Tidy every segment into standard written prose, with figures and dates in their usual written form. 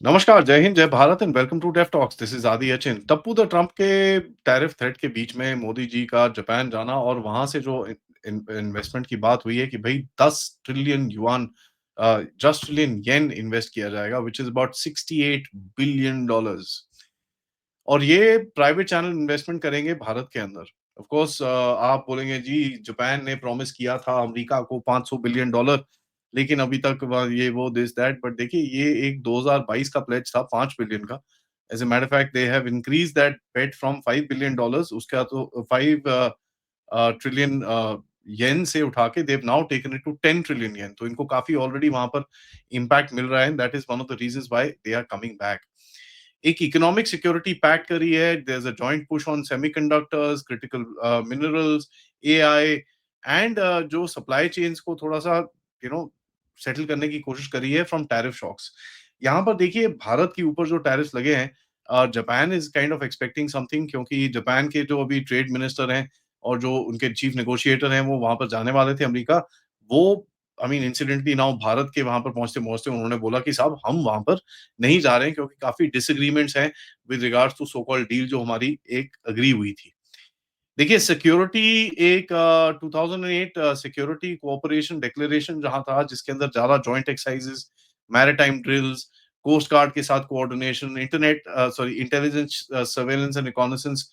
नमस्कार, जय हिंद, जय Bharat and welcome to Dave talks. This is Adi Achin. टप्पू द ट्रम्प के टैरिफ थ्रेट के बीच में मोदी जी का जापान जाना और वहाँ से जो इन्वेस्टमेंट की बात हुई है कि भई 10 ट्रिलियन युआन 10 ट्रिलियन येन इन्वेस्ट किया जाएगा which is about 68 billion dollars. और ये प्राइवेट चैनल इन्वेस्टमेंट करेंगे भारत के अंदर। ऑफ कोर्स आप बोलेंगे जी जापान ने प्रॉमिस किया था अमेरिका को 500 बिलियन डॉलर, लेकिन अभी तक ये वो दिस दैट, बट देखिए ये एक 2022 का प्लेज था 5 बिलियन का। As a matter of fact they have increased that bet from 5 billion dollars, उसका तो 5 ट्रिलियन येन से उठा के they have now taken it to 10 trillion yen. तो इनको काफ़ी ऑलरेडी वहाँ पर इम्पैक्ट मिल रहा है and that is one of the reasons why they are coming back. एक इकोनॉमिक सिक्योरिटी पैक्ट करी है। There is a joint push on semiconductors, critical minerals, AI and जो सप्लाई चेन्स को थोड़ा-सा यू नो सेटल करने की कोशिश करी है फ्रॉम टैरिफ शॉक्स। यहाँ पर देखिए भारत के ऊपर जो टैरिफ्स लगे हैं, Japan is kind of expecting something, क्योंकि जापान के जो अभी ट्रेड मिनिस्टर हैं और जो उनके चीफ नेगोशिएटर हैं, वो वहाँ पर जाने वाले थे अमेरिका। वो I mean incidentally now Bharat के वहाँ पर पहुँचते-पहुँचते उन्होंने बोला कि साहब हम वहाँ पर नहीं जा रहे हैं, क्योंकि काफ़ी डिसएग्रीमेंट्स हैं with regards to so called deal जो हमारी एक एग्री हुई थी। देखिए सिक्योरिटी एक 2008 सिक्योरिटी कोऑपरेशन डिक्लेरेशन जहाँ था, जिसके अंदर ज़्यादा joint exercises, maritime drills, coast guard के साथ coordination, intelligence surveillance and reconnaissance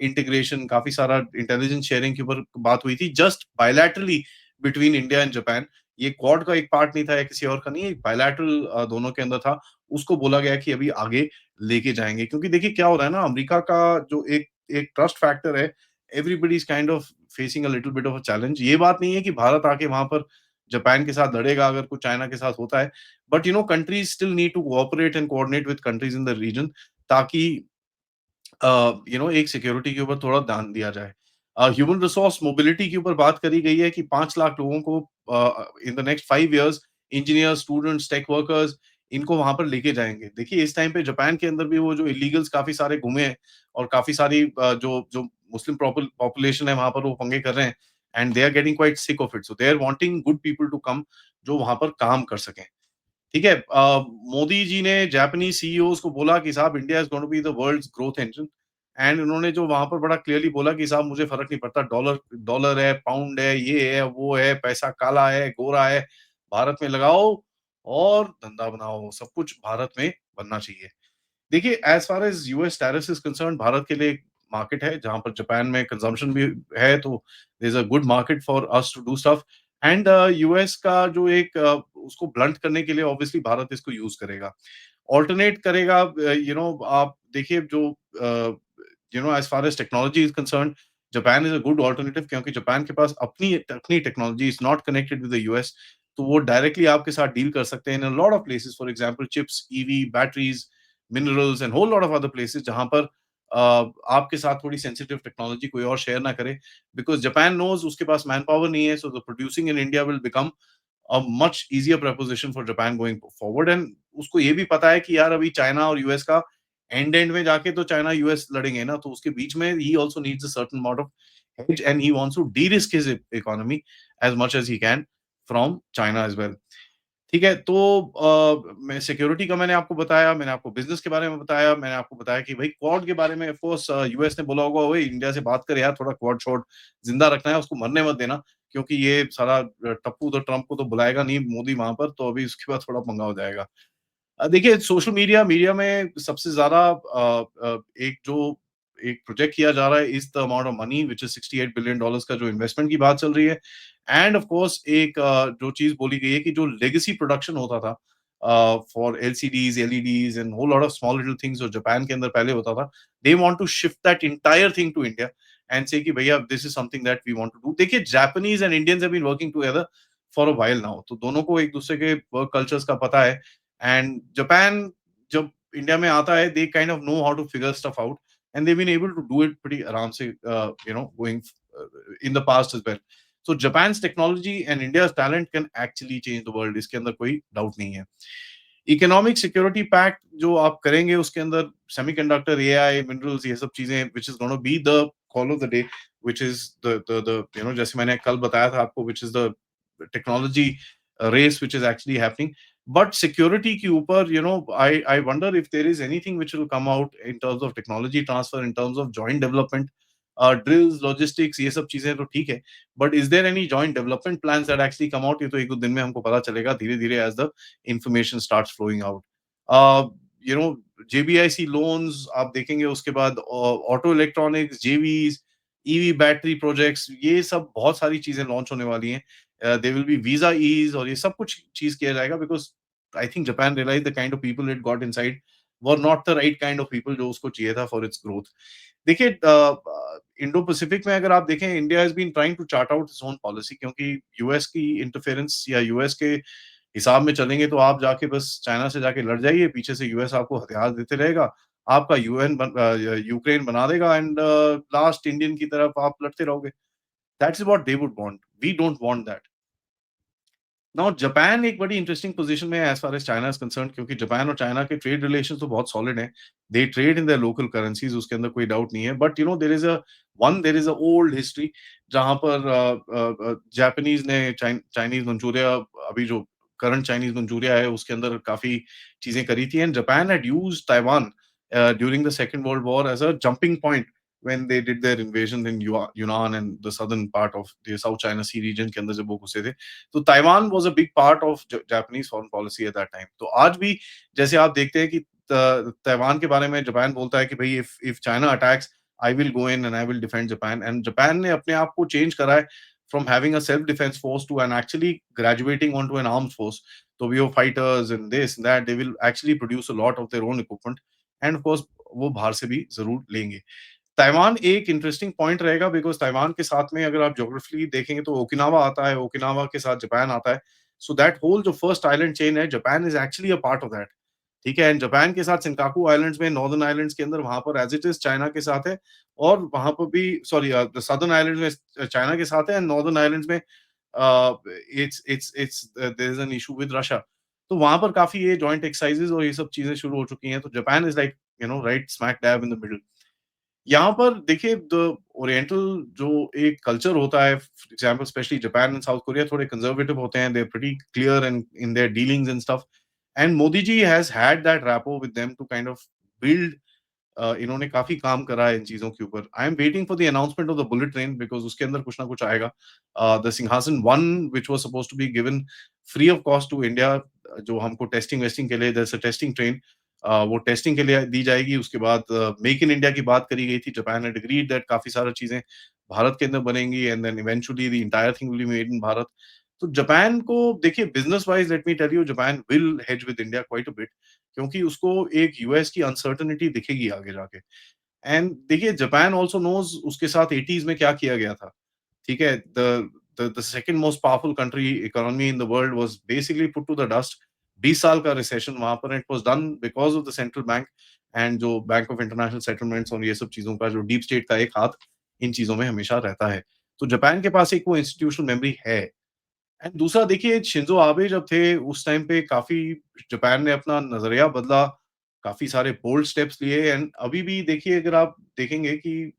integration, काफ़ी सारा इंटेलिजेंस शेयरिंग के ऊपर बात हुई थी just bilaterally between India and Japan. ये क्वाड का एक पार्ट नहीं था या किसी और का नहीं, एक बायलैटरल दोनों के अंदर था। उसको बोला गया कि अभी आगे लेके जाएँगे, क्योंकि देखिए क्या हो रहा है ना, अमेरिका का जो एक एक ट्रस्ट फैक्टर है, everybody is kind of facing a little bit of a challenge. ये बात नहीं है कि भारत आके वहां पर जापान के साथ लड़ेगा अगर कुछ चाइना के साथ होता है, but countries still need to cooperate and coordinate with countries in the region, ताकि एक सिक्योरिटी के ऊपर थोड़ा ध्यान दिया जाए। ह्यूमन रिसोर्स मोबिलिटी के ऊपर बात करी गई है कि 5 लाख लोगों को in the next 5 years, engineers, students, tech workers, इनको वहां पर लेके जाएंगे। देखिए इस टाइम पे जापान के अंदर भी वो जो इलीगल्स काफी सारे घूमे हैं और काफी सारी जो जो मुस्लिम पॉपुलेशन है वहां पर वो पंगे कर रहे हैं and they are getting quite sick of it, so they are wanting good people to come जो वहां पर काम कर सकें। ठीक है। मोदी जी ने जापानीज सीईओज को बोला कि साहब India is going to be the world's growth engine, and उन्होंने जो वहां पर बड़ा क्लियरली बोला कि साहब मुझे फर्क नहीं पड़ता, डॉलर डॉलर है, पाउंड है, ये है, वो है, पैसा काला है, गोरा है, भारत में लगाओ और धंधा बनाओ, सब कुछ भारत में बनना चाहिए। देखिए as far as US tariffs is concern, Bharat के लिए एक मार्केट है जहां पर जापान में कंजम्पशन भी है, तो there is a good market for us to do stuff. And US का जो एक उसको ब्लंट करने के लिए ऑब्वियसली भारत इसको यूज करेगा, ऑल्टरनेट करेगा। आप देखिए जो as far as technology is concern, Japan is a good alternative, क्योंकि जापान के पास अपनी अपनी technology is not connected with the US. तो वो डायरेक्टली आपके साथ डील कर सकते हैं in a lot of places, for example chips, EV, batteries, minerals and whole lot of other places, जहां पर आपके साथ थोड़ी सेंसिटिव टेक्नोलॉजी कोई और शेयर ना करे, बिकॉज जापान नोज उसके पास मैन पावर नहीं है, so the producing in India will become a much easier preposition for Japan going forward. And उसको ये भी पता है कि यार अभी चाइना और यूएस का एंड एंड में जाके तो चाइना यूएस लड़ेंगे ना, तो उसके बीच में he also needs a certain amount of hedge and he wants to de-risk his economy as much as he can from China as well। ठीक है, तो मैं सिक्योरिटी का मैंने आपको बताया, मैंने आपको बिज़नेस के बारे में बताया, मैंने आपको बताया कि भाई क्वाड के बारे में ऑफ कोर्स यूएस ने बोला होगा, ओए इंडिया से बात कर यार, थोड़ा क्वाड-श्वाड ज़िंदा रखना है, उसको मरने मत देना, क्योंकि ये साला टप्पू तो ट्रम्प को तो बुलाएगा नहीं मोदी वहाँ पर, तो अभी उसके बाद थोड़ा पंगा हो जाएगा। देखिए सोशल मीडिया मीडिया में सबसे ज़्यादा एक प्रोजेक्ट किया जा रहा है is the amount of money which is 68 billion dollars का जो इन्वेस्टमेंट की बात चल रही है। एंड ऑफ कोर्स एक जो चीज़ बोली गई है कि जो लेगेसी प्रोडक्शन होता था for LCDs, LEDs and whole lot of small little things जो जापान के अंदर पहले होता था, they want to shift that entire thing to India and say कि भैया this is something that we want to do. देखिए Japanese and Indians have been working together for a while now, तो दोनों को एक-दूसरे के वर्क कल्चर्स का पता है। एंड जापान जब इंडिया में आता है, they kind of know how to figure stuff out and they been able to do it pretty आराम से, going in the past as well. So Japan's technology and India's talent can actually change the world, इसके अंदर कोई doubt नहीं है। Economic security pact जो आप करेंगे उसके अंदर सेमीकंडक्टर, एआई, मिनरल्स, ये सब चीजें which is gonna be the call of the day, which is the जैसे मैंने कल बताया था आपको, which is the technology race which is actually happening. But security के ऊपर I wonder if there is anything which will come out in terms of technology transfer, in terms of joint development, drills, logistics, ये सब चीजें तो ठीक है, but is there any joint development plans that actually come out? ये तो एक दो दिन में हमको पता चलेगा धीरे धीरे as the information starts flowing out. You know JBIC loans आप देखेंगे, उसके बाद auto electronics, JVs, EV battery projects, ये सब बहुत सारी चीजें लॉन्च होने वाली हैं। They will be visa ease, और ये सब कुछ चीज किया जाएगा, because I think Japan realise the kind of people it got inside were not the right kind of people जो उसको चाहिए था फॉर इट्स ग्रोथ। देखिए, इंडो पैसिफिक में अगर आप देखें, India has been trying to chart out its own policy, क्योंकि यूएस की इंटरफेरेंस या यूएस के हिसाब में चलेंगे तो आप जाके बस चाइना से जाके लड़ जाइए, पीछे से यूएस आपको हथियार देते रहेगा, आपका यूक्रेन बना देगा, एंड लास्ट इंडियन की तरफ आप लड़ते रहोगे। That's what they would want, we don't want that. Now Japan एक बड़ी इंटरेस्टिंग पोजीशन में है as far as China is concerned, क्योंकि जापान और चाइना के ट्रेड रिलेशंस तो बहुत सॉलिड हैं। They trade in their local currencies, उसके अंदर कोई डाउट नहीं है। But there is a old history जहाँ पर जापानीज़ ने चाइनीज़ मंचूरिया, अभी जो करंट चाइनीज़ मंचूरिया है उसके अंदर काफ़ी चीज़ें करी थी, and Japan had used Taiwan during the second world war as a jumping point when they did their invasion in Yunnan and the southern part of the South China Sea region के अंदर जब वो घुसे थे, तो Taiwan was a big part of Japanese foreign policy at that time. तो आज भी जैसे आप देखते हैं कि ताइवान के बारे में जापान बोलता है कि भाई if if China attacks, I will go in and I will defend Japan, and Japan ने अपने आप को चेंज करा है from having a self defence force to an actually graduating on to an armed force. तो we fighters and this that they will actually produce a lot of their own equipment, and of course वो बाहर से भी जरूर लेंगे। Taiwan एक interesting point रहेगा, because Taiwan के साथ में अगर आप ज्योग्राफिकली देखेंगे तो ओकिनावा आता है, ओकिनावा के साथ जापान आता है। सो दैट होल जो फर्स्ट आइलैंड चेन है, Japan is actually a part of that. ठीक है? एंड जापान के साथ सिनकाकू आइलैंड्स में, नॉर्दर्न आइलैंड्स के अंदर वहाँ पर एज़ इट इज़ चाइना के साथ है, और वहाँ पर भी सॉरी सदर्न आइलैंड्स में चाइना के साथ है, एंड नॉर्दर्न आइलैंड्स में there is an issue with Russia. तो वहाँ पर काफ़ी ये जॉइंट एक्सरसाइज़ेज़ और ये सब चीज़ें शुरू हो चुकी हैं। तो Japan is like right smack dab in the middle. यहाँ पर देखिए, द ओरिएंटल जो एक कल्चर होता है, for example specially Japan and South Korea थोड़े कंजर्वेटिव होते हैं, they are pretty clear in in their dealings and stuff, and Modi ji has had that rapport with them to kind of build. इन्होंने काफ़ी काम करा है इन चीज़ों के ऊपर। I am waiting for the announcement of the bullet train, because उसके अंदर कुछ ना कुछ आएगा। The Shinkansen 1 which was supposed to be given free of cost to India, जो हमको टेस्टिंग वेस्टिंग के लिए, there is a testing train, वो टेस्टिंग के लिए दी जाएगी। उसके बाद मेक इन इंडिया की बात करी गई थी। जापान हैड एग्रीड दैट काफ़ी सारी चीज़ें भारत के अंदर बनेंगी, and then eventually the entire thing will be made in Bharat. तो जापान को देखिए, business wise let me tell you, Japan will hedge with India quite a bit, क्योंकि उसको एक यूएस की अनसर्टेनिटी दिखेगी आगे जाके। एंड देखिए, जापान आल्सो नोज़ उसके साथ 80s में क्या किया गया था। ठीक है? The second most powerful country economy in the world was basically put to the dust. 20 साल का रिसेशन वहाँ पर, it was done because of the central bank and जो बैंक ऑफ इंटरनेशनल सेटलमेंट्स और ये सब चीज़ों का जो डीप स्टेट का एक हाथ इन चीज़ों में हमेशा रहता है। तो जापान के पास एक वो इंस्टीट्यूशनल मेमोरी है। एंड दूसरा देखिए, शिंज़ो आबे जब थे उस टाइम पे काफ़ी जापान ने अपना नज़रिया बदला, काफ़ी सारे बोल्ड स्टेप्स लिए, एंड अभी भी देखिए, अगर आप देखेंगे कि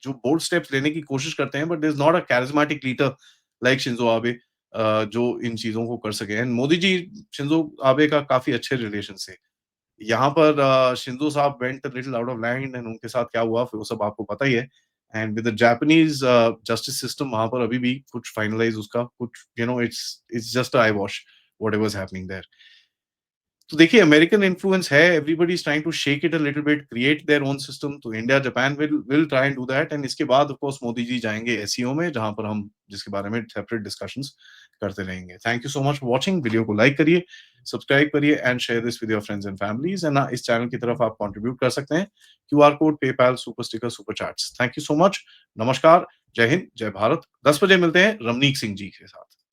जो बोल्ड स्टेप्स लेने की कोशिश करते हैं, but there is not a charismatic leader like Shinzo Abe, जो इन चीज़ों को कर सके। एंड मोदी जी शिंज़ो आबे का काफ़ी अच्छे रिलेशंस थे। यहाँ पर शिंज़ो साहब went a little out of line, and उनके साथ क्या हुआ फिर वो सब आपको पता ही है। And with the Japanese justice system वहाँ पर अभी भी कुछ फाइनलाइज़ उसका कुछ it's just a eyewash whatever is happening there. तो देखिए, अमेरिकन इन्फ्लुएंस है, everybody is trying to shake it a little bit, create their own system. तो India Japan will try and do that, and इसके बाद of course Modi ji जाएंगे SCO में, जहां पर हम जिसके बारे में सेपरेट डिस्कशंस करते रहेंगे। Thank you so much for watching. Video को लाइक करिए, सब्सक्राइब करिए, and share this with your friends and families. And इस चैनल की तरफ आप कंट्रीब्यूट कर सकते हैं, QR code, PayPal, super sticker, super chats. Thank you so much. नमस्कार, जय हिंद, जय भारत। 10 बजे मिलते हैं रमनीक सिंह जी के साथ।